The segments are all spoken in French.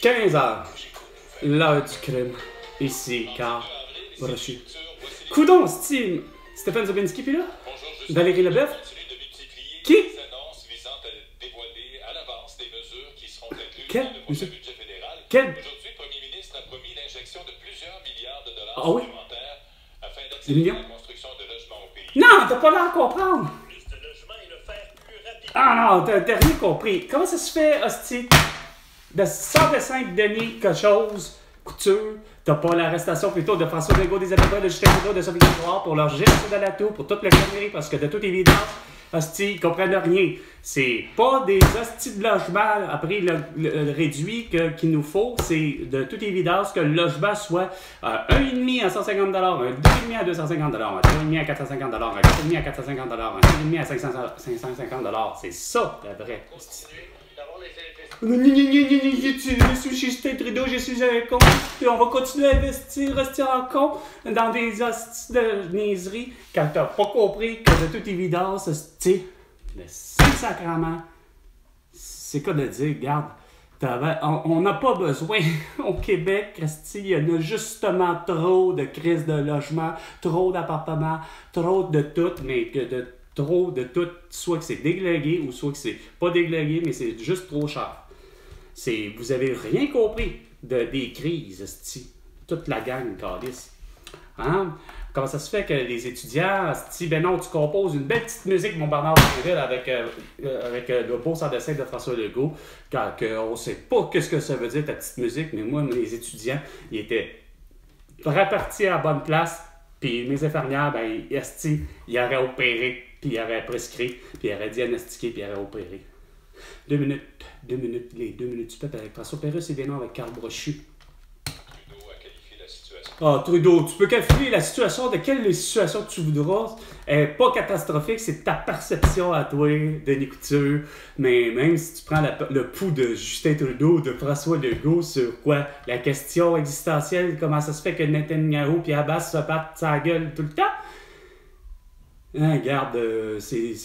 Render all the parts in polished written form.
15h, l'heure du crime. Ici, Carl Brochu. Coudon, Steam, Stéphane Zobinski, puis là? Valérie Leboeuf? Qui? Quel? Quel? Aujourd'hui, le premier ministre a promis l'injection de plusieurs milliards de dollars Ah oui? supplémentaires afin Des millions? d'accélérer la construction de logements au pays. Non, t'as pas l'air à comprendre! Plus de logements et le faire plus rapidement. Ah non, t'as rien compris. Comment ça se fait, hostie? De Saint Denis, quelque chose, Couture, t'as pas l'arrestation plutôt de François Legault, des avocats de Justin Trudeau, de Sophie Grégoire pour leur gestion de la tour, pour toute la connerie, parce que de toute évidence, hostie, ils comprennent rien. C'est pas des hosties de logement après le réduit qu'il nous faut, c'est de toute évidence que le logement soit 1,5 à 150 $, un 2,5 à 250 $, un 3,5 à 450 $, un 4,5 à 450 $, un 6,5 à 550 $. C'est ça, la vraie hostie. Je suis Justin Trudeau, je suis un con, et on va continuer à investir, rester en con dans des hosties de niaiseries quand t'as pas compris que de toute évidence, hostie, le Saint-Sacrement, c'est quoi de dire, regarde, on n'a pas besoin au Québec, hostie, il y en a justement trop de crises de logement, trop d'appartements, trop de tout, mais que de trop de tout, soit que c'est déglégué ou soit que c'est pas déglégué, mais c'est juste trop cher. Vous avez rien compris des crises, esti. Toute la gang, calice. Hein? Comment ça se fait que les étudiants, esti, ben non, tu composes une belle petite musique, mon Bernard Drinville, avec le beau sans dessin de François Legault, quand on sait pas qu'est-ce que ça veut dire ta petite musique, mais moi, les étudiants, ils étaient répartis à la bonne place, puis mes infirmières, ben, esti, ils auraient opéré, puis ils auraient prescrit, puis ils auraient diagnostiqué, puis ils auraient opéré. 2 minutes, les 2 minutes du peuple avec François Pérusse et des noms avec Carl Brochu. Trudeau a qualifié la situation. Ah, Trudeau, tu peux qualifier la situation de quelle situation que tu voudras. Elle n'est pas catastrophique, c'est ta perception à toi, Denis Couture. Mais même si tu prends le pouls de Justin Trudeau, de François Legault sur quoi? La question existentielle, comment ça se fait que Netanyahu et Abbas se battent sa gueule tout le temps? Hein, regarde,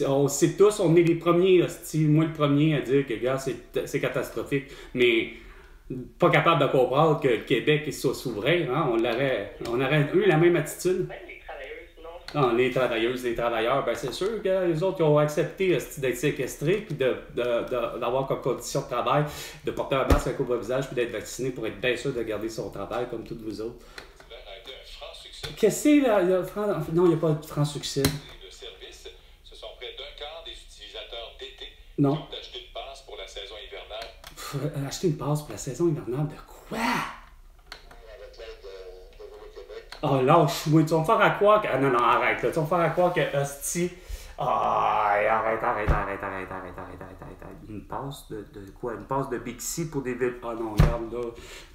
on sait tous, on est les premiers, moi le premier à dire que regarde, c'est catastrophique, mais pas capable de comprendre que le Québec soit souverain, hein, on aurait eu la même attitude. Même les travailleuses, non? Non, les travailleuses, les travailleurs, ben c'est sûr que les autres ils ont accepté d'être séquestrés puis d'avoir comme condition de travail de porter un masque, un couvre-visage puis d'être vacciné pour être bien sûr de garder son travail comme tous vous autres. Qu'est-ce que c'est là? Non, il n'y a pas de franc succès. Ce sont près d'un quart des utilisateurs d'été qui Non. ont acheté une passe pour la saison hivernale. Acheter une passe pour la saison hivernale de quoi? Avec l'aide de Vélo-Québec. Oh lâche-moi, tu vas me faire à croire que... Ah non, arrête là, tu vas me faire à croire que hostie... Ah, arrête. Une passe de quoi? Une passe de Bixi pour des villes... Ah non, regarde là.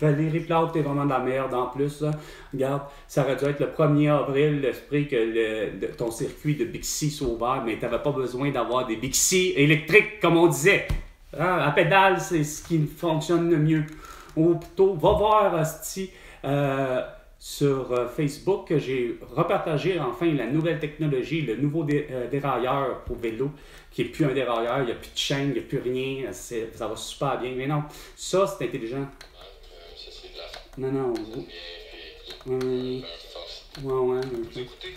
Valérie Plante, t'es vraiment de la merde en plus. Là. Regarde, ça aurait dû être le 1er avril, l'esprit que ton circuit de Bixi soit ouvert, mais t'avais pas besoin d'avoir des Bixi électriques, comme on disait. Hein? À pédale, c'est ce qui fonctionne le mieux. Ou plutôt, va voir, hostie... sur Facebook, que j'ai repartagé enfin la nouvelle technologie, le nouveau dérailleur pour vélo, qui n'est plus un dérailleur, il n'y a plus de chaîne, il n'y a plus rien, ça va super bien. Mais non, ça c'est intelligent. Ça, c'est de la Non. Ouais. Écoutez,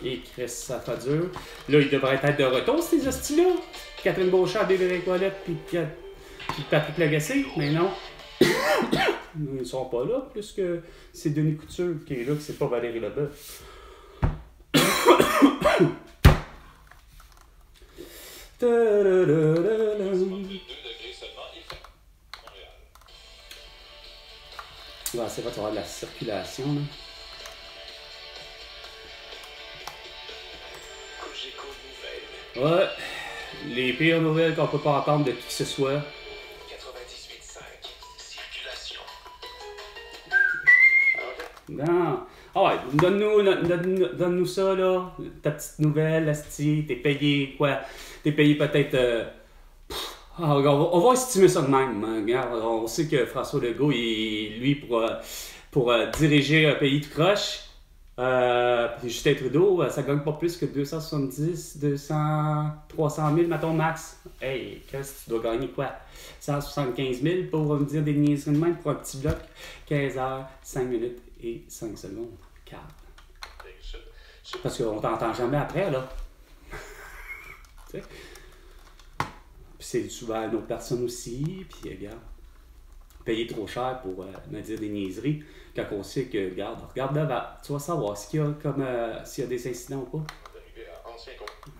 Et Chris, ça fait dur. Là, il devrait être de retour, ces hosties-là. Catherine Beauchamp, Bébé Colette, puis Patrick Lagacé, mais non. Ils sont pas là, plus que c'est Denis Couture qui est là, que c'est pas Valérie Leboeuf. Ouais, c'est vrai, tu vas avoir de la circulation. Là. Ouais, les pires nouvelles qu'on peut pas entendre de qui que ce soit. Non. Ah ouais, donne-nous ça, là. Ta petite nouvelle, asti. T'es payé, quoi? T'es payé peut-être... on va estimer ça de même. Hein. Regarde, on sait que François Legault, lui, pour diriger un pays de croche, Justin Trudeau, ça gagne pas plus que 270, 200, 300 000, mettons, max. Hey, Chris, tu dois gagner quoi? 175 000 pour me dire des niaiseries de même pour un petit bloc. 15 heures, 5 minutes et 5 secondes. 4. Parce qu'on t'entend jamais après, là. Tu sais? Puis c'est souvent une autre personne aussi, puis regarde. Payer trop cher pour me dire des niaiseries quand on sait que, regarde devant, tu vas savoir s'il y a comme s'il y a des incidents ou pas. Arrivé à ancien compte.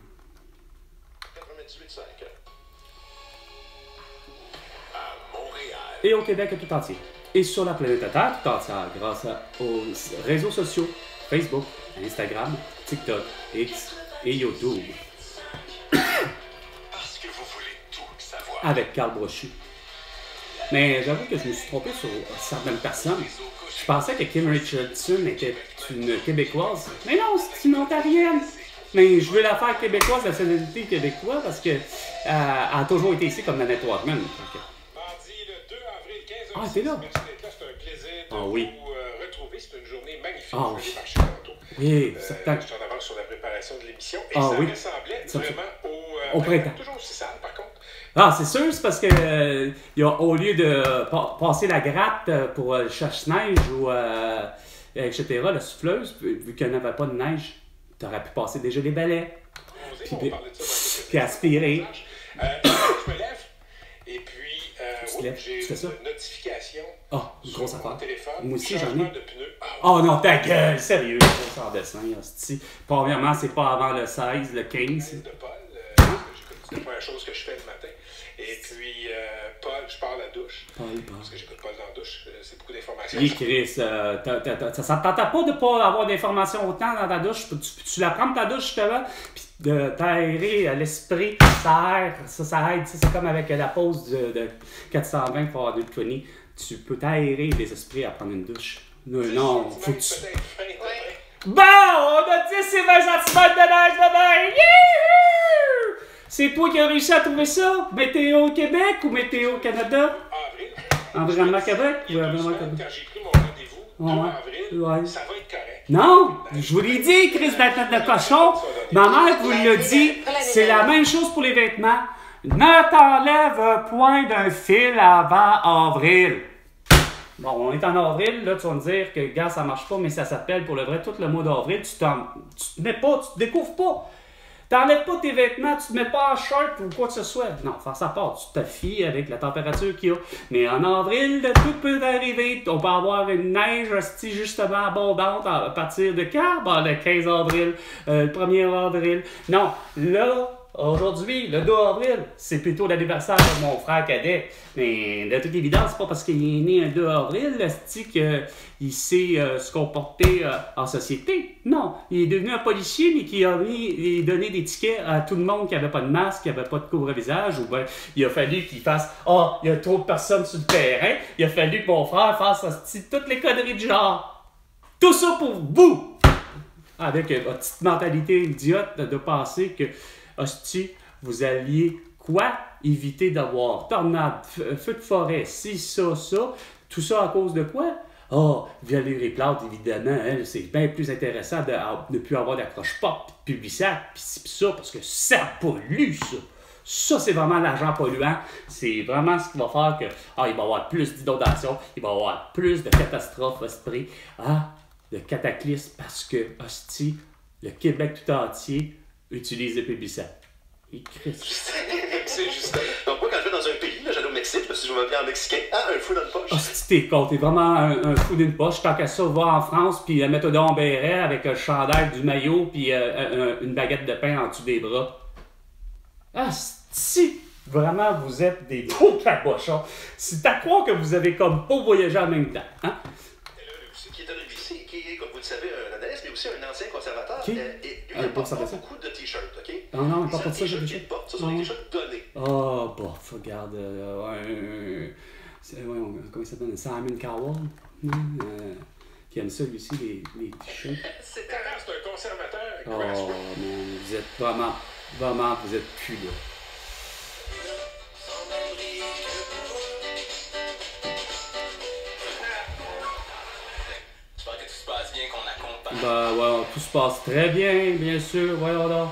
98,5. À Montréal. Et au Québec tout entier. Et sur la planète Terre tout entière, grâce aux réseaux sociaux, Facebook, Instagram, TikTok, X et YouTube. Parce que vous voulez tout savoir. Avec Carl Brochu. Mais j'avoue que je me suis trompé sur certaines personnes. Je pensais que Kim Richardson était une Québécoise. Mais non, c'est une Ontarienne. Mais je veux la faire québécoise, la nationalité québécoise, parce qu'elle a toujours été ici comme Nanette Walkman. Mardi le 2 avril, 15h. Ah, t'es là? Merci d'être là, c'est un plaisir de vous retrouver. C'est une journée magnifique. Ah, je vais marcher tantôt. Oui, certain. Je suis en avance sur la préparation de l'émission. Et Ah, ça oui. ressemblait Ça, vraiment au printemps. Toujours aussi sale, par contre. Ah, c'est sûr, c'est parce que au lieu de passer la gratte pour le cherche-neige ou etc., la souffleuse, vu qu'il n'y avait pas de neige, tu aurais pu passer déjà les balais. Puis aspirer. Je me lève et puis Tu te lèves, j'ai tu fais ça? une notification Ah, une grosse sur mon affaire. téléphone. Moi aussi, j'en Changement ai. de pneus. Oh non, ta gueule, sérieux, ça en dessin, hostie. Premièrement, c'est pas avant le 16, le 15. De Paul. C'est la première chose que je fais le matin. Et puis, Paul, je pars à la douche. Parce que j'écoute Paul dans la douche. C'est beaucoup d'informations. Oui, Chris, ça te tentait pas de pas avoir d'informations autant dans ta douche. Tu la prends ta douche, justement, puis de t'aérer l'esprit, ça aère, ça aide. C'est comme avec la pause de 420 pour avoir 220. Tu peux t'aérer les esprits à prendre une douche. Non, faut que tu... Bon, on a dit c'est 20 cm de neige demain! Youhou! C'est toi qui as réussi à trouver ça? Météo Québec ou Météo Canada? Avril. Environnement Québec ou Il y a 2 Environnement semaines, Québec? quand j'ai pris mon rendez-vous, 2 Ouais. avril, Ouais. ça va être correct. Non! Je vous l'ai dit, Chris, dans la tête de cochon. Ma mère vous l'a dit. C'est la même chose pour les vêtements. Ne t'enlève un point d'un fil avant avril. Bon, on est en avril, là, tu vas me dire que, gars, ça marche pas, mais ça s'appelle pour le vrai tout le mois d'avril. Tu te mets pas, tu te découvres pas. T'enlèves pas tes vêtements, tu te mets pas en short ou quoi que ce soit. Non, faire ça part, tu te fies avec la température qu'il y a. Mais en avril, tout peut arriver. On peut avoir une neige justement abondante à partir de quand? Bon, le 15 avril, le 1er avril. Non, là... Aujourd'hui, le 2 avril, c'est plutôt l'anniversaire de mon frère cadet. Mais de toute évidence, c'est pas parce qu'il est né un 2 avril qu'il sait se comporter en société. Non, il est devenu un policier, mais qui a donné des tickets à tout le monde qui n'avait pas de masque, qui n'avait pas de couvre-visage. Ou bien, il a fallu qu'il fasse « Ah, il y a trop de personnes sur le terrain. » Il a fallu que mon frère fasse toutes les conneries du genre. Tout ça pour vous! Avec une petite mentalité idiote de penser que hostie, vous alliez quoi? Éviter d'avoir tornade, feu de forêt, ci, ça, ça. Tout ça à cause de quoi? Ah, Valérie Plante, évidemment, hein, c'est bien plus intéressant de ne plus avoir d'accroche-porte, puis de publicitaire, puis ci, puis ça, parce que ça pollue, ça. Ça, c'est vraiment l'argent polluant. C'est vraiment ce qui va faire que il va y avoir plus d'inondations, il va y avoir plus de catastrophes esprits, de cataclysmes, parce que, hostie, le Québec tout entier utilise les publicitaires. Et Christ. C'est Justin. Donc moi, quand je vais dans un pays, là, j'allais au Mexique, je me suis dit, je vais m'appeler en mexicain. Ah, un fou dans le poche. Hostie, t'es con, t'es vraiment un fou d'une poche. Tant qu'à ça, va en France, puis mettre un béret avec un chandail, du maillot, puis une baguette de pain en dessous des bras. Ah, si vraiment vous êtes des beaux cabochons, c'est à croire que vous avez comme pas voyagé en même temps. Hein? Qui est un épicier, qui est, comme vous le savez, un analyste, mais aussi un ancien conservateur. Qui? Et lui, il porte pas beaucoup de t-shirts, OK? Ah non, il porte pas ça, j'ai des t-shirts. Ce sont des t-shirts donnés. Oh, bof, regarde. Comment il s'appelle? Simon Cowell, qui aime ça, lui aussi, les t-shirts. C'est un conservateur. Oh, man, vous êtes vraiment, vous êtes plus là. Ben, ouais, tout se passe très bien sûr, voyons donc.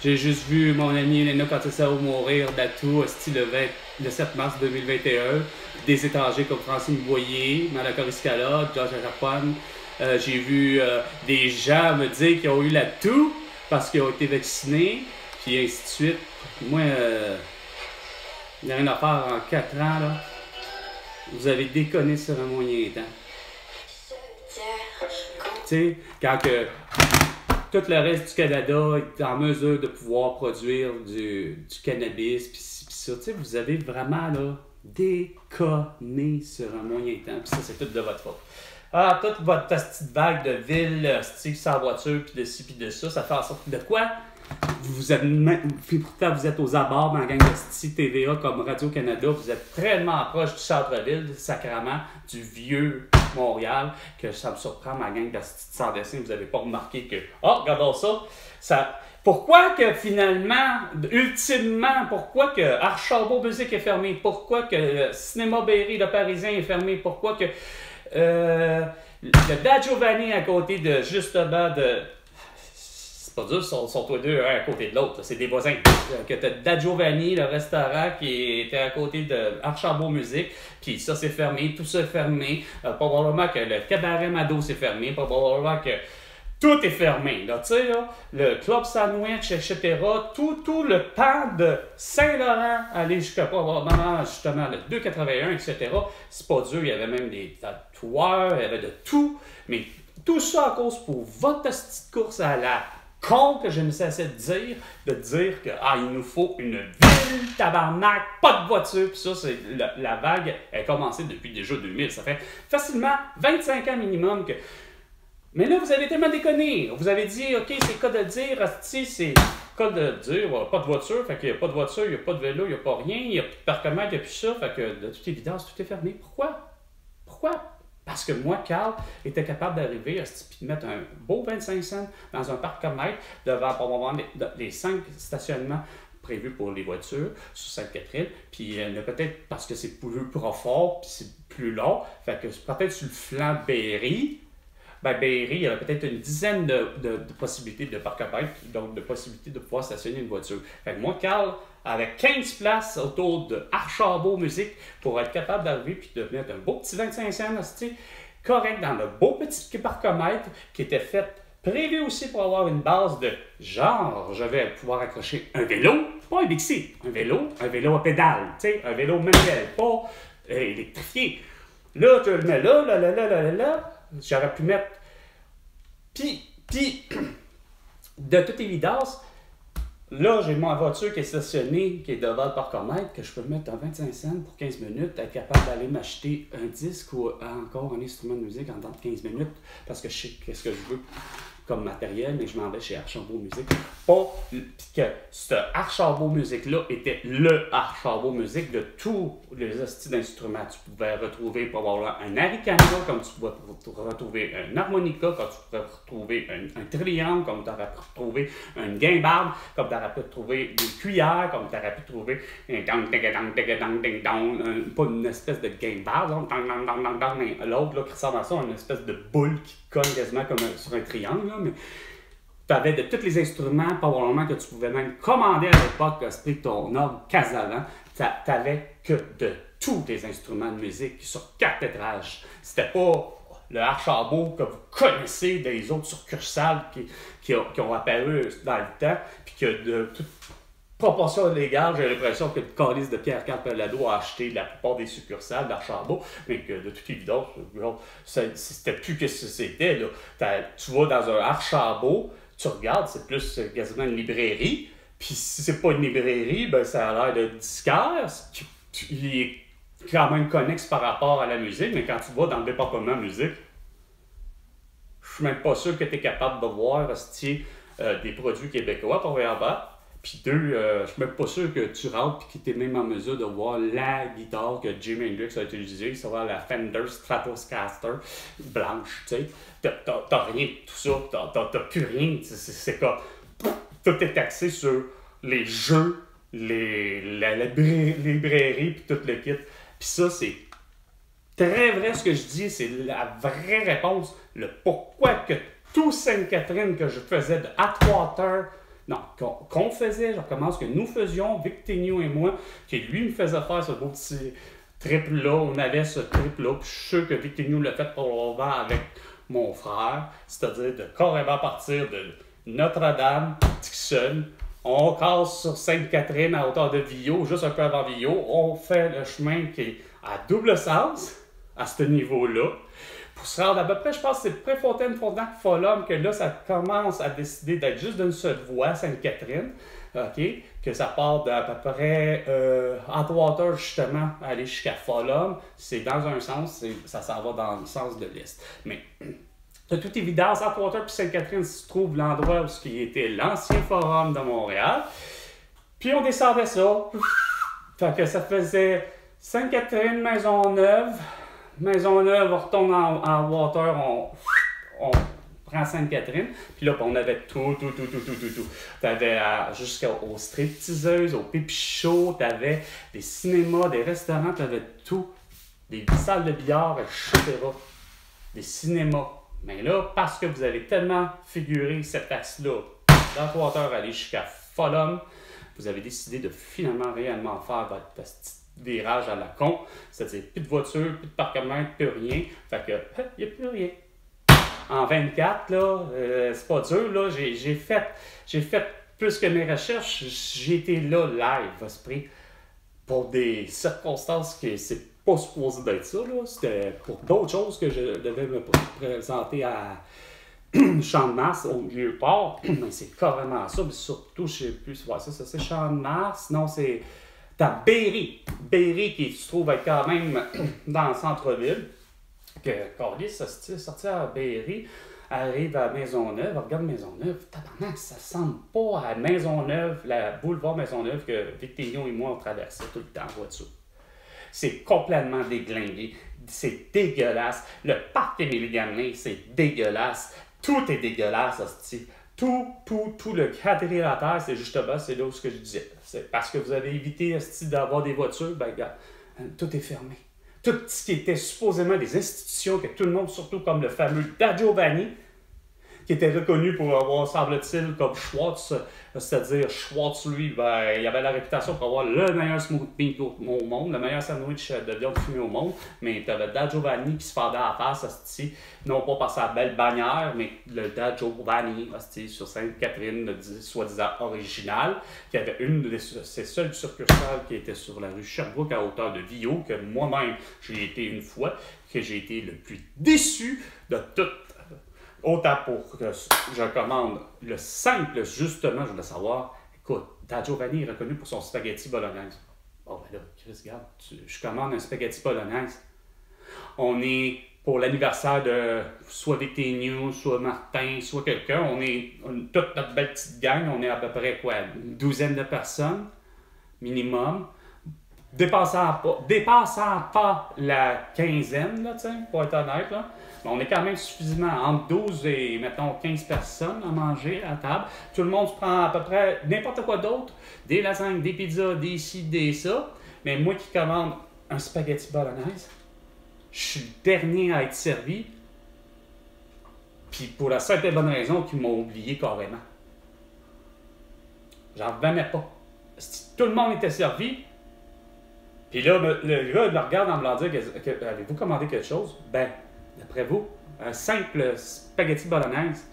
J'ai juste vu mon ami Elena quand ça va mourir d'Atou, le 7 mars 2021. Des étrangers comme Francine Boyer, Malaka Riscala, Josh Arapan. J'ai vu des gens me dire qu'ils ont eu la toux parce qu'ils ont été vaccinés, puis ainsi de suite. Moi, il n'y a rien à faire en 4 ans, là. Vous avez déconné sur un moyen temps. Tu sais, quand que tout le reste du Canada est en mesure de pouvoir produire du cannabis, puis ça, tu sais, vous avez vraiment, là, déconné sur un moyen temps, puis ça, c'est tout de votre faute. Ah, toute votre petite vague de ville, sans voiture, puis de ci, puis de ça fait en sorte de quoi? Pourtant, vous êtes aux abords dans la gang de TVA comme Radio-Canada, vous êtes tellement proche du centre-ville, sacrément, du vieux Montréal, que ça me surprend, ma gang de sans dessin, vous n'avez pas remarqué que, regardons ça. Pourquoi que finalement, ultimement, pourquoi que Archambault Musique est fermé? Pourquoi que le Cinéma Berry, le Parisien, est fermé? Pourquoi que le Da Giovanni à côté de, justement, de... C'est pas dur, ils sont tous deux un à côté de l'autre, c'est des voisins. Que t'as Da Giovanni, le restaurant qui était à côté de Archambault Musique, puis ça c'est fermé, tout ça est fermé. Probablement que le cabaret Mado c'est fermé, probablement que tout est fermé. Là, tu sais, là, le Club Sandwich, etc., tout le pan de Saint-Laurent, aller jusqu'à probablement justement le 281, etc., c'est pas dur, il y avait même des tatoueurs, il y avait de tout, mais tout ça à cause pour votre petite course à la con que je me cessais de dire que il nous faut une ville, tabarnak, pas de voiture, puis ça, c'est la vague a commencé depuis déjà 2000, ça fait facilement 25 ans minimum que... Mais là, vous avez tellement déconné, vous avez dit, ok, c'est cas de dire, c'est cas de dire, pas de voiture, fait qu'il n'y a pas de voiture, il n'y a pas de vélo, il n'y a pas rien, il n'y a plus de parcomètre, il n'y a plus ça, fait que de toute évidence, tout est fermé. Pourquoi? Parce que moi, Carl, était capable d'arriver à de mettre un beau 25 cents dans un parcomètre devant probablement les 5 stationnements prévus pour les voitures sur Sainte-Catherine. Puis peut-être parce que c'est plus profond, puis c'est plus long, fait que peut-être sur le flanc Berry. Berry, il y avait peut-être une dizaine de possibilités de parcomètre, donc de possibilités de pouvoir stationner une voiture. Fait que moi, Carl, avec 15 places autour de Archambault Musique pour être capable d'arriver puis de mettre un beau petit 25 cents, correct, dans le beau petit parcomètre qui était fait, prévu aussi pour avoir une base de genre, je vais pouvoir accrocher un vélo, pas un Bixi, un vélo à pédale, un vélo manuel, pas électrifié. Là, tu le mets là, j'aurais pu mettre. Puis, de toute évidence, là, j'ai ma voiture qui est stationnée, qui est devant le parcomètre, que je peux mettre en 25 cents pour 15 minutes, être capable d'aller m'acheter un disque ou encore un instrument de musique en 15 minutes, parce que je sais qu'est-ce que je veux comme matériel, mais je m'en vais chez Archambault Musique. Pas que ce Archambault Musique-là était le Archambault Musique de tous les hosties d'instruments. Tu pouvais retrouver probablement un haricana, comme tu pouvais retrouver un harmonica, comme tu pouvais retrouver un triangle, comme tu aurais pu retrouver une guimbarde, comme tu aurais pu retrouver des cuillères, comme tu aurais pu trouver un pas une espèce de guimbarde, l'autre là, qui ressemble à ça, une espèce de boule qui colle quasiment comme sur un triangle, là, mais tu avais de tous les instruments, probablement que tu pouvais même commander à l'époque, esprit ton ordre Casavan, tu n'avais que de tous les instruments de musique sur 4 étages. C'était pas le Archambault que vous connaissez des autres succursales qui ont apparu dans le temps, puis que de toute proportion légale, j'ai l'impression que le calice de Pierre-Carl Pellado a acheté la plupart des succursales d'Archambault, mais que de toute évidence, c'était plus que ce que c'était. Là. Tu vas dans un Archambault, tu regardes, c'est plus quasiment une librairie, puis si c'est pas une librairie, ben ça a l'air de disquaire, il est quand même connexe par rapport à la musique, mais quand tu vas dans le département musique, je suis même pas sûr que tu es capable de voir des produits québécois pour en bas. Puis je suis même pas sûr que tu rentres et que tu es même en mesure de voir la guitare que Jimi Hendrix a utilisée, savoir la Fender Stratocaster blanche, tu sais. T'as rien de tout ça, t'as plus rien, c'est comme... Tout est axé sur les jeux, la librairie puis tout le kit. Puis ça, c'est très vrai ce que je dis, c'est la vraie réponse, le pourquoi que tout Sainte-Catherine que je faisais de Atwater, non, qu'on faisait, je recommence, que nous faisions, Vic Tegnault et moi, que lui me faisait faire ce beau petit trip-là, on avait ce trip-là, puis je suis sûr que Vic Tegnault l'a fait probablement avec mon frère, c'est-à-dire de carrément partir de Notre-Dame, Dixon, on casse sur Sainte-Catherine à hauteur de Villot, juste un peu avant Villot, on fait le chemin qui est à double sens, à ce niveau-là, pour se rendre à peu près, je pense que c'est Préfontaine, Frontenac, Folhomme, que là, ça commence à décider d'être juste d'une seule voie, Sainte-Catherine, OK? Que ça part d'à peu près Atwater, justement, aller jusqu'à Folhomme. C'est dans un sens, ça s'en va dans le sens de l'Est. Mais, de toute évidence, Atwater puis Sainte-Catherine se trouve l'endroit où ce qui était l'ancien forum de Montréal. Puis on descendait ça. Fait que ça faisait Sainte-Catherine, Maisonneuve, on retourne en water, on prend Sainte-Catherine, puis là, on avait tout. T'avais jusqu'aux stripteaseuses, aux pépichots, t'avais des cinémas, des restaurants, t'avais tout, des salles de billard, etc. Des cinémas. Mais là, parce que vous avez tellement figuré cet axe-là, d'Atwater aller jusqu'à Folhomme, vous avez décidé de finalement réellement faire votre petit virage à la con, c'est-à-dire plus de voiture, plus de parcomètre, plus rien. Fait que, il n'y a plus rien. En 24, là, c'est pas dur, là, j'ai fait plus que mes recherches, j'ai été là, live, esprit, pour des circonstances que c'est pas supposé d'être ça, là. C'était pour d'autres choses que je devais me présenter à Champ de Mars, au Vieux-Port, mais c'est carrément ça, mais surtout, je sais plus, ouais, ça c'est Champ de Mars, non, c'est... T'as Berry qui se trouve être quand même dans le centre-ville, que Carlis, ça s'est sorti à Berry, arrive à Maisonneuve, regarde Maisonneuve, tabarnak, ça ressemble pas à Maisonneuve, la boulevard Maisonneuve que Vic Tegnault et moi on traversait tout le temps en voiture. C'est complètement déglingué, c'est dégueulasse, le parc Émilie-Gamelin, c'est dégueulasse, tout est dégueulasse, hostie. Tout le quadrilatère, c'est justement, c'est là où ce que je disais. C'est parce que vous avez évité d'avoir des voitures, ben regarde, tout est fermé. Tout ce qui était supposément des institutions que tout le monde, surtout comme le fameux Da Giovanni, qui était reconnu pour avoir, semble-t-il, comme Schwartz, c'est-à-dire Schwartz, lui, ben, il avait la réputation pour avoir le meilleur smoothie meat au monde, le meilleur sandwich de viande fumée au monde, mais tu avais Da Giovanni qui se fendait à la face, non pas par sa belle bannière, mais le Da Giovanni, sur Sainte-Catherine, soi-disant original, qui avait une de ses seules succursales qui était sur la rue Sherbrooke à hauteur de Villot, que moi-même, j'ai été une fois, que j'ai été le plus déçu de toute. Autant pour que je commande le simple, justement, je voulais savoir, écoute, Da Giovanni est reconnu pour son spaghetti bolognaise. Bon, ben là, Chris, regarde, je commande un spaghetti bolognaise. On est pour l'anniversaire de soit Vic Tegnault, soit Martin, soit quelqu'un. On est toute notre belle petite gang, on est à peu près, quoi, une douzaine de personnes, minimum. Dépassant pas la quinzaine, là, pour être honnête, là. On est quand même suffisamment entre 12 et, mettons, 15 personnes à manger à table. Tout le monde se prend à peu près n'importe quoi d'autre. Des lasagnes, des pizzas, des ci, des ça. Mais moi qui commande un spaghetti bolognaise, je suis le dernier à être servi. Puis pour la simple et bonne raison qu'ils m'ont oublié carrément. J'en revenais pas. Tout le monde était servi. Puis là, le gars me regarde en me disant que avez-vous commandé quelque chose? Ben, d'après vous, un simple spaghetti bolognaise.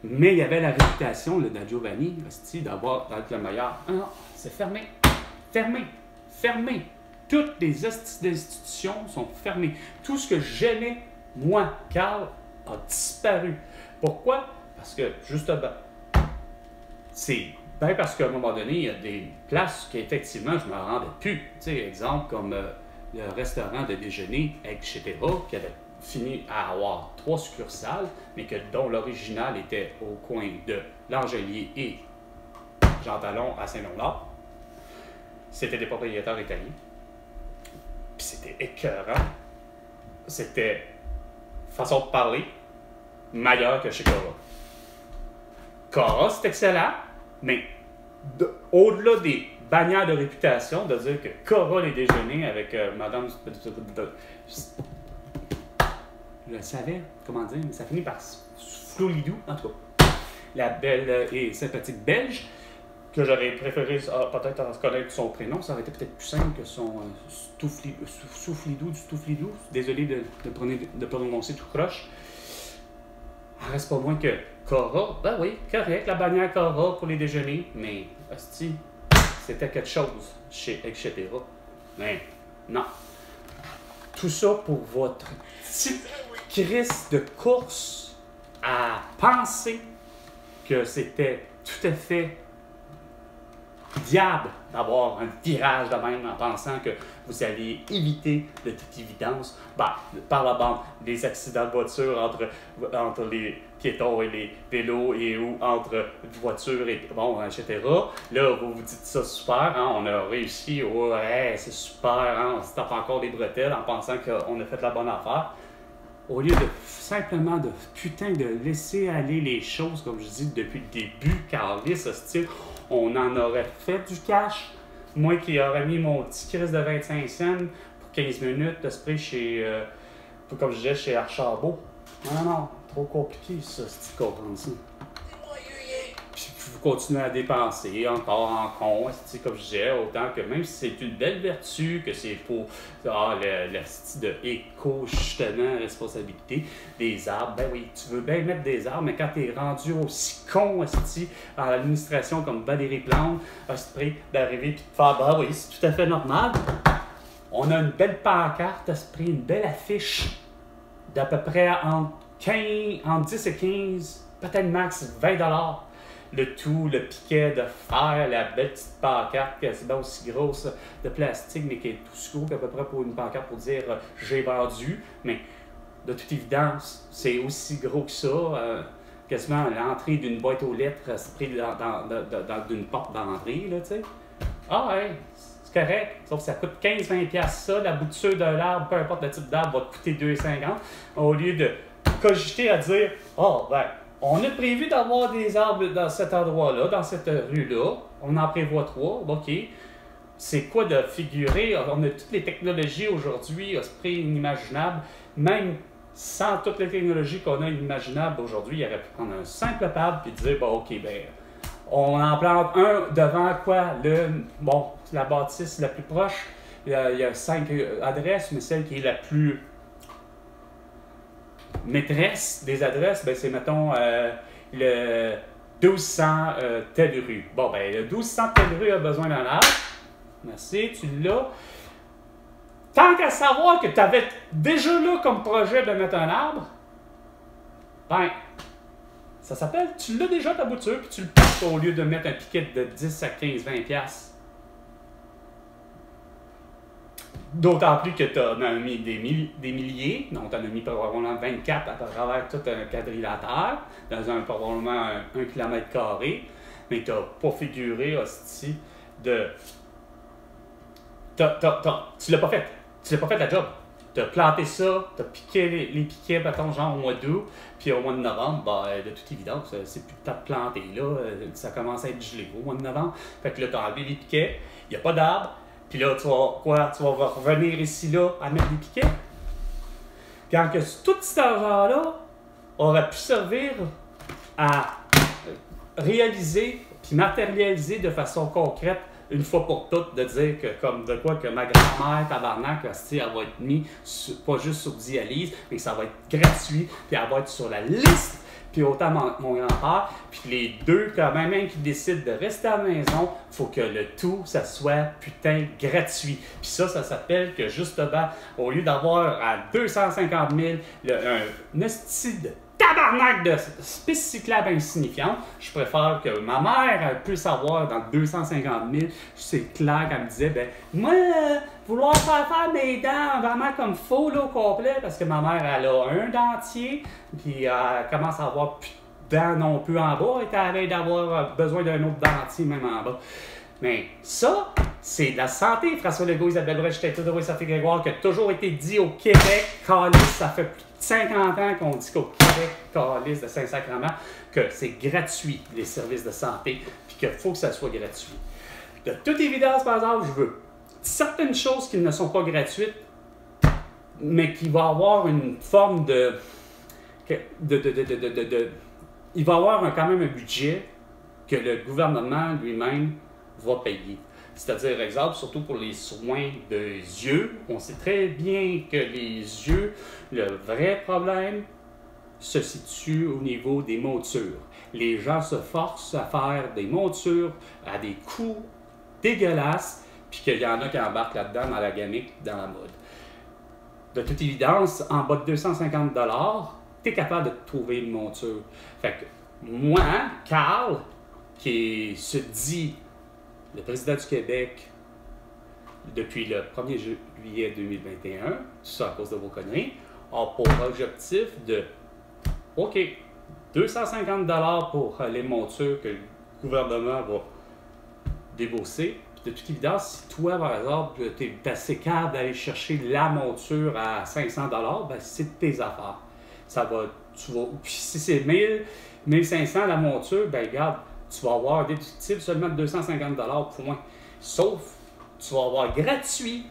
Mais il y avait la réputation de Giovanni, d'être le meilleur. Ah non, c'est fermé. Fermé. Toutes les institutions sont fermées. Tout ce que j'aimais, moi, Carl, a disparu. Pourquoi? Parce que, justement, c'est... Ben parce qu'à un moment donné, il y a des places qu'effectivement, je ne me rendais plus. Tu sais, exemple comme le restaurant de déjeuner, etc., qui avait fini à avoir 3 succursales, mais dont l'original était au coin de l'Angelier et Jean Talon à Saint-Léonard. C'était des propriétaires italiens. Puis c'était écœurant. C'était, façon de parler, meilleur que chez Cora. Cora, c'est excellent. Mais au-delà des bannières de réputation, de dire que Cora les déjeuners avec Madame... je le savais, comment dire, mais ça finit par Floulidou, en tout cas. La belle et sympathique belge, que j'aurais préféré peut-être connaître son prénom, ça aurait été peut-être plus simple que son Stouflidou. Désolé de prononcer tout croche. Il reste pas moins que Cora, ben oui, correct, la bannière Cora pour les déjeuners, mais hostie, c'était quelque chose etc. Mais non. Tout ça pour votre petite crise de course à penser que c'était tout à fait diable d'avoir un virage de même en pensant que vous allez éviter de toute évidence, par la bande, des accidents de voiture entre les piétons et les vélos ou entre voitures et etc. Là, vous vous dites ça super, hein, on a réussi, ouais, c'est super, hein, on se tape encore les bretelles en pensant qu'on a fait la bonne affaire. Au lieu de simplement de laisser aller les choses, comme je dis depuis le début, Carlis, ce style, on en aurait fait du cash. Moi qui aurais mis mon petit crise de 25 cents pour 15 minutes de spray comme je disais, chez Archambault. Non, trop compliqué ça, c'est comprendre ça. Puis vous continuez à dépenser encore en con, comme je disais, autant que même si c'est une belle vertu, que c'est pour le style de éco, justement, responsabilité des arbres. Ben oui, tu veux bien mettre des arbres, mais quand t'es rendu aussi con, à l'administration comme Valérie Plante, d'arriver et de faire, oui, c'est tout à fait normal. On a une belle pancarte, une belle affiche d'à peu près entre 10 et 15, peut-être max 20$. Le tout, le piquet de fer, la belle petite pancarte quasiment aussi grosse de plastique, mais qui est tout gros qu'à peu près pour une pancarte pour dire j'ai vendu. Mais de toute évidence, c'est aussi gros que ça. Quasiment l'entrée d'une boîte aux lettres pris d'une porte d'entrée, là, tu sais. Ah, ouais, c'est correct. Sauf que ça coûte 15-20$ ça. La bouture de l'arbre, peu importe le type d'arbre, va te coûter 2,50$. Au lieu de cogiter à dire, on a prévu d'avoir des arbres dans cet endroit-là, dans cette rue-là. On en prévoit 3. OK. C'est quoi de figurer? On a toutes les technologies aujourd'hui, inimaginables. Même sans toutes les technologies qu'on a inimaginables aujourd'hui, il aurait pu prendre un simple pad et dire, OK, on en plante un devant quoi? La bâtisse la plus proche. Il y a 5 adresses, mais celle qui est la plus maîtresse des adresses, c'est, mettons, le 1200 telle rue. Le 1200 telle rue a besoin d'un arbre. Merci, tu l'as. Tant qu'à savoir que tu avais déjà là comme projet de mettre un arbre, ça s'appelle, tu l'as déjà ta bouture, puis tu le passes au lieu de mettre un piquet de 10 à 15-20$. D'autant plus que tu en as mis des milliers, donc tu en as mis probablement 24 à travers tout un quadrilatère, dans probablement 1 km², mais tu n'as pas figuré, hostie, de... Tu l'as pas fait. Tu l'as pas fait la job. Tu as planté ça, tu as piqué les piquets, mettons, genre au mois d'août, puis au mois de novembre, de toute évidence, c'est plus le temps de planter, là, ça commence à être gelé au mois de novembre. Fait que là, tu as enlevé les piquets, il n'y a pas d'arbre. Puis là, tu vas revenir ici, là, à mettre des piquets. Quand que tout cet argent-là aurait pu servir à réaliser puis matérialiser de façon concrète, une fois pour toutes, de dire que ma grand-mère, tabarnak, elle va être mise, pas juste sur dialyse, mais que ça va être gratuit, puis elle va être sur la liste. Puis autant mon grand-père, puis les deux, quand même qui décident de rester à la maison, il faut que le tout, ça soit putain gratuit. Puis ça s'appelle que justement, au lieu d'avoir à 250 000 un esti de tabarnak de piste cyclable insignifiante, je préfère que ma mère elle puisse avoir dans 250 000, c'est clair qu'elle me disait, moi, vouloir faire mes dents vraiment comme faux, là, au complet, parce que ma mère, elle a un dentier, puis elle commence à avoir plus de dents non plus en bas, et elle va d'avoir besoin d'un autre dentier même en bas. Mais ça, c'est de la santé. François Legault, Isabelle Brèche, Théodore et Sophie Grégoire, qui a toujours été dit au Québec, calice, ça fait plus de 50 ans qu'on dit qu'au Québec, calice de Saint-Sacrement, que c'est gratuit, les services de santé, puis qu'il faut que ça soit gratuit. De toute évidence, par exemple, je veux certaines choses qui ne sont pas gratuites, mais qui va avoir une forme il va avoir quand même un budget que le gouvernement lui-même va payer. C'est-à-dire, exemple, surtout pour les soins des yeux, on sait très bien que les yeux, le vrai problème se situe au niveau des montures. Les gens se forcent à faire des montures à des coûts dégueulasses, puis qu'il y en a qui embarquent là-dedans dans la gamique, dans la mode. De toute évidence, en bas de 250 $, tu es capable de trouver une monture. Fait que moi, Carl, qui se dit le président du Québec depuis le 1er juillet 2021, tout ça à cause de vos conneries, a pour objectif de, OK, 250 $ pour les montures que le gouvernement va débourser. De toute évidence, si toi, par exemple, tu es assez capable d'aller chercher la monture à 500 $, ben c'est tes affaires. Ça va, puis si c'est 1000, 1500 la monture, ben regarde, tu vas avoir déductible seulement de 250 $ point. Sauf, tu vas avoir gratuit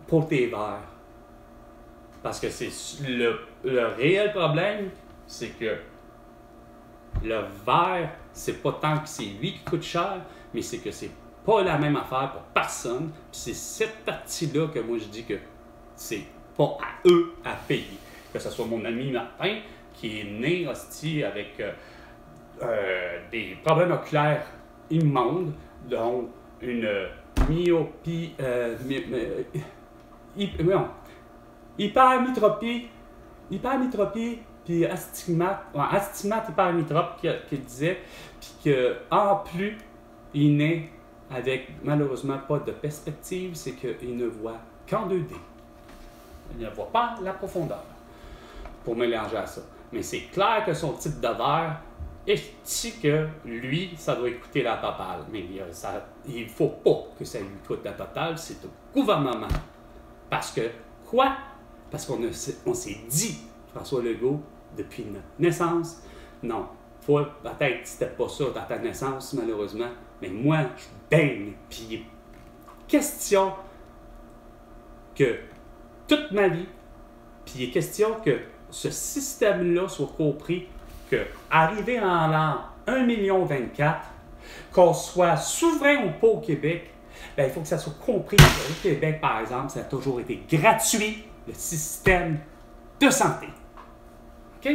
pour tes verres. Parce que c'est le réel problème, c'est que le verre, c'est pas tant que c'est lui qui coûte cher, mais c'est que c'est pas la même affaire pour personne. Puis c'est cette partie-là que moi je dis que c'est pas à eux à payer. Que ce soit mon ami Martin, qui est né hostie avec des problèmes oculaires immondes, dont une myopie, hypermétropie, puis astigmate hypermétrope qui disait, puis qu'en plus, il naît avec malheureusement pas de perspective, c'est qu'il ne voit qu'en 2D. Il ne voit pas la profondeur pour mélanger à ça. Mais c'est clair que son type de verre est que lui, ça doit lui coûter la totale. Mais il ne faut pas que ça lui coûte la totale, c'est au gouvernement. Parce que, quoi? Parce qu'on s'est dit, François Legault, depuis notre naissance, non, toi, peut-être c'était pas ça dans ta naissance, malheureusement, mais moi, je baigne. Puis, question que toute ma vie, puis il est question que ce système-là soit compris que, arrivé en l'an 1,24 million, qu'on soit souverain ou pas au Québec, bien, il faut que ça soit compris que au Québec, par exemple, ça a toujours été gratuit, le système de santé. OK?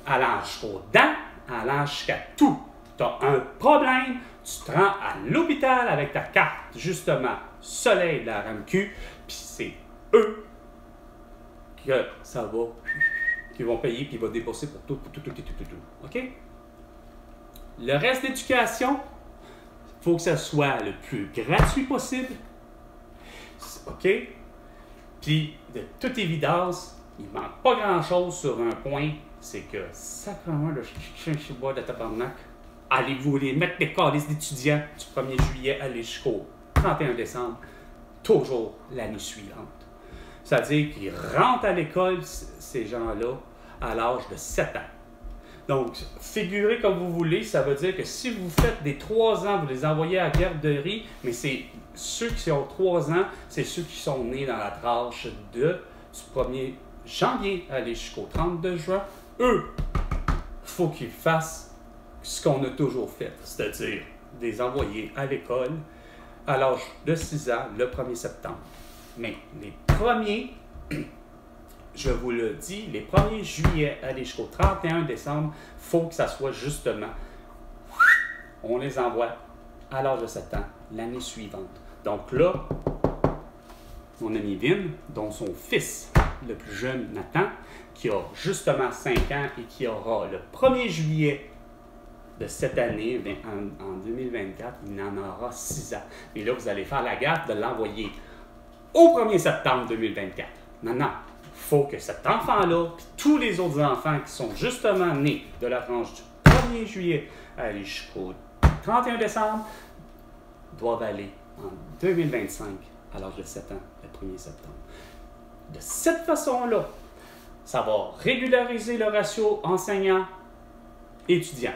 Allant jusqu'aux dents, allant jusqu'à tout. Tu as un problème, tu te rends à l'hôpital avec ta carte, justement, soleil de la RAMQ, puis c'est eux que ça va, qui vont payer, puis ils vont débourser pour tout. OK? Le reste d'éducation, il faut que ça soit le plus gratuit possible. OK? Puis, de toute évidence, il ne manque pas grand-chose sur un point, c'est que, sacrément, le chien-chibois de tabarnak, allez-vous les mettre les calices d'étudiants du 1er juillet aller jusqu'au 31 décembre, toujours l'année suivante. C'est-à-dire qu'ils rentrent à l'école, ces gens-là, à l'âge de 7 ans. Donc, figurez comme vous voulez, ça veut dire que si vous faites des 3 ans, vous les envoyez à la garderie, mais c'est ceux qui ont 3 ans, c'est ceux qui sont nés dans la tranche du 1er janvier aller jusqu'au 32 juin. Eux, il faut qu'ils fassent ce qu'on a toujours fait, c'est-à-dire les envoyer à l'école à l'âge de 6 ans, le 1er septembre. Mais les premiers, je vous le dis, les 1er juillet aller jusqu'au 31 décembre, il faut que ça soit justement, on les envoie à l'âge de 7 ans, l'année suivante. Donc là, mon ami Vin, dont son fils, le plus jeune Nathan, qui a justement 5 ans et qui aura le 1er juillet de cette année, en 2024, il en aura 6 ans. Et là, vous allez faire la gaffe de l'envoyer au 1er septembre 2024. Non, il faut que cet enfant-là, puis tous les autres enfants qui sont justement nés de la tranche du 1er juillet aller jusqu'au 31 décembre, doivent aller en 2025 à l'âge de 7 ans, le 1er septembre. De cette façon-là, ça va régulariser le ratio enseignant-étudiant.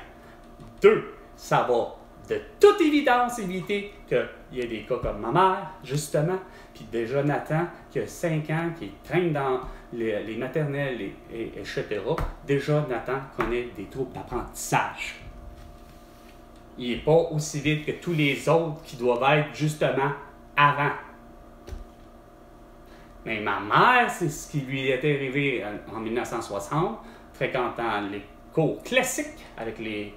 2, ça va de toute évidence éviter qu'il y ait des cas comme ma mère, justement, puis déjà Nathan, qui a 5 ans, qui traîne dans les maternelles, etc. Déjà, Nathan connaît des troubles d'apprentissage. Il n'est pas aussi vite que tous les autres qui doivent être justement avant. Mais ma mère, c'est ce qui lui est arrivé en 1960, fréquentant les cours classiques avec les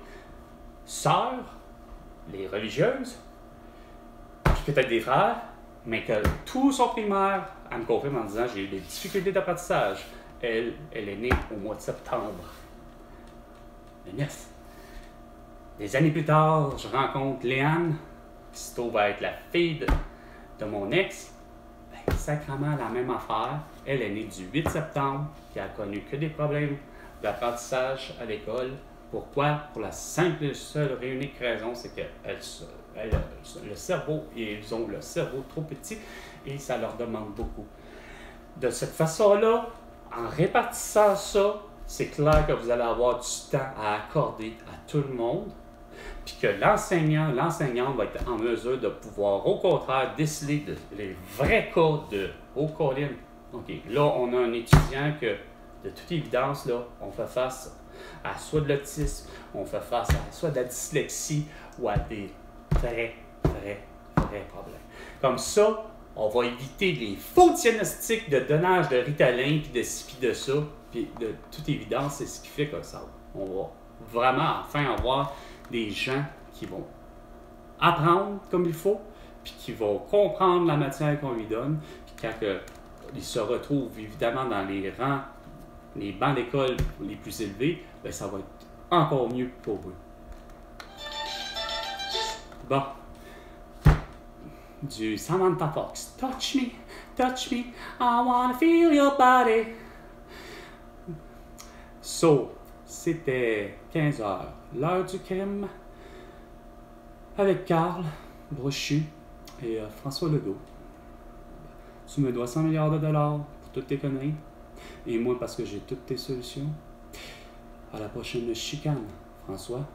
sœurs, les religieuses, puis peut-être des frères, mais que tout son primaire, elle me confirme en disant j'ai eu des difficultés d'apprentissage. Elle est née au mois de septembre. Le 9. Des années plus tard, je rencontre Léane, qui se trouve être la fille de mon ex. Ben, sacrément la même affaire. Elle est née du 8 septembre, qui a connu que des problèmes d'apprentissage à l'école. Pourquoi? Pour la simple et seule et unique raison, c'est que le cerveau, ils ont le cerveau trop petit et ça leur demande beaucoup. De cette façon-là, en répartissant ça, c'est clair que vous allez avoir du temps à accorder à tout le monde, puis que l'enseignant va être en mesure de pouvoir, au contraire, déceler les vrais cas de haut colline. OK, là, on a un étudiant que, de toute évidence, là, on fait face à soit de l'autisme, on fait face à soit de la dyslexie ou à des vrais problèmes. Comme ça, on va éviter les faux diagnostics de donnage de Ritalin, puis de ci, puis de ça, puis de toute évidence, c'est ce qui fait que ça. On va vraiment enfin avoir des gens qui vont apprendre comme il faut, puis qui vont comprendre la matière qu'on lui donne, puis quand ils se retrouvent évidemment dans les rangs, les bancs d'école les plus élevés, bien, ça va être encore mieux pour eux. Bon. Du Samantha Fox. Touch me, I wanna feel your body. So, c'était 15h, l'heure du crime, avec Carl Brochu et François Legault. Tu me dois 100 milliards de dollars pour toutes tes conneries, et moi parce que j'ai toutes tes solutions. À la prochaine chicane, François.